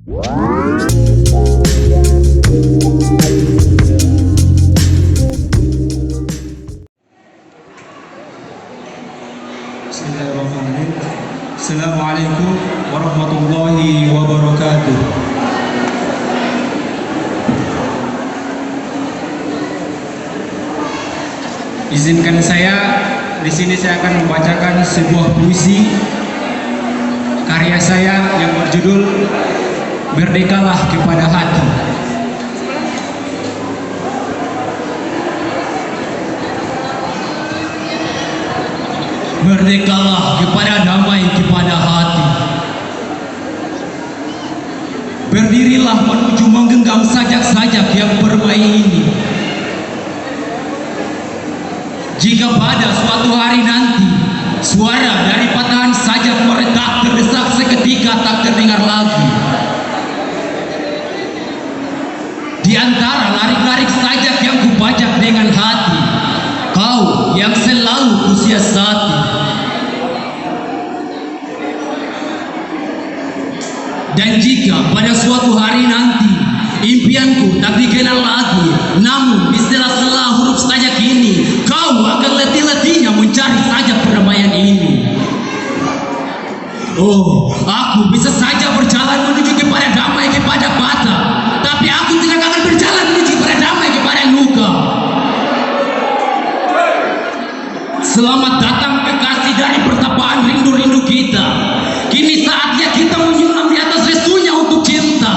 Bismillahirrahmanirrahim. Assalamualaikum warahmatullahi wabarakatuh. Izinkan di sini saya akan membacakan sebuah puisi karya saya yang berjudul Merdekalah Kepada Hati. Merdekalah kepada damai kepada hati. Berdirilah menuju menggenggam sajak-sajak yang bermain ini. Jika pada suatu hari nanti suara dari patahan sajak meretak terdesak seketika tak terdengar lagi, di antara larik-larik sajak yang kubajak dengan hati, kau yang selalu kusiasati. Dan jika pada suatu hari nanti impianku tak dikenal lagi, namun di sela-sela huruf sajak ini kau akan letih-letihnya mencari sajak perdamaian ini. Oh, aku bisa saja berjalan menuju kepada damai kepada bata, tapi aku tidak akan berjalan menuju kepada damai kepada luka. Selamat datang kekasih dari pertapaan rindu-rindu kita. Kini saatnya kita menyulam di atas resunya untuk cinta.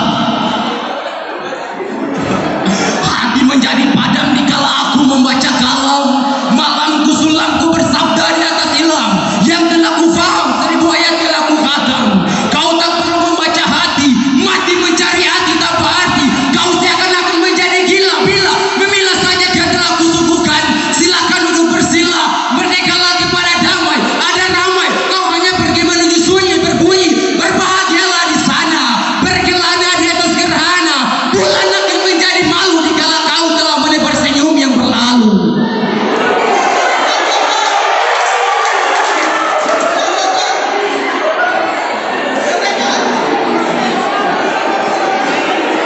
Hati menjadi padam dikala aku membaca kalam. Malamku sulamku bersabda di atas ilham yang telah ku faham, 1000 ayat telah ku khatam. Kau tak perlu membaca hati, mati mencari hati tak berarti. Kau seakan-akan menjadi gila bila memilah saja yang telah ku suguhkan. Silakan duduk bersila, merdeka lagi pada damai. Ada ramai, kau hanya pergi menuju sunyi berbunyi. Berbahagialah di sana, berkelana di atas gerhana. Bulan akan menjadi malu dikala kau telah menebar senyum yang berlalu.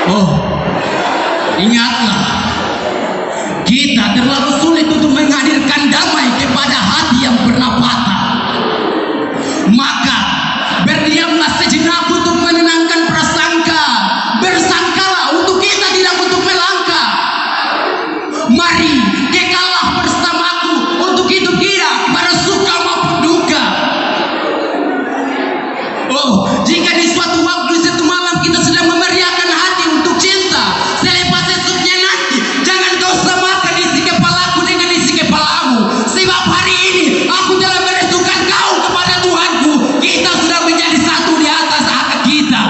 Oh, ingatlah, kita terlalu sulit untuk menghadirkan damai kepada hati yang pernah patah. Maka berdiamlah sejenak untuk menenangkan prasangka. Bersangkalah untuk kita tidak untuk melangkah. Mari kekalah bersamaku untuk hidup kita pada suka maupun duka. Oh, jika di suatu waktu satu malam kita sedang memeriahkan hati untuk cinta, selepas esoknya nanti jangan kau samakan isi kepalaku dengan isi kepalamu. Sebab hari ini aku telah merestukan kau kepada Tuhanku. Kita sudah menjadi satu di atas akad kita.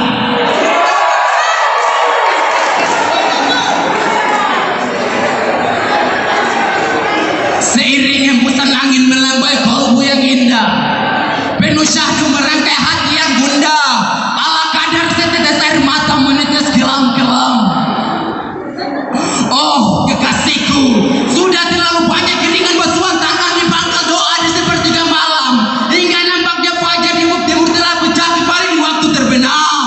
Seiring hembusan angin melambai kalbu yang indah, penuh syahdu merangkai hati yang gundah. Ala kadar setetes air mata menetes kelam-kelam. Oh kekasihku, sudah terlalu banyak keringan basuhan tangan di pangkal doa di sepertiga malam, hingga nampaknya fajar di ufuk timur telah pecah kembali di waktu terbenam.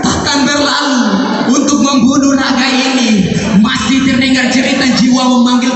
Takkan berlalu untuk membunuh raga ini. Masih terdengar cerita jiwa memanggil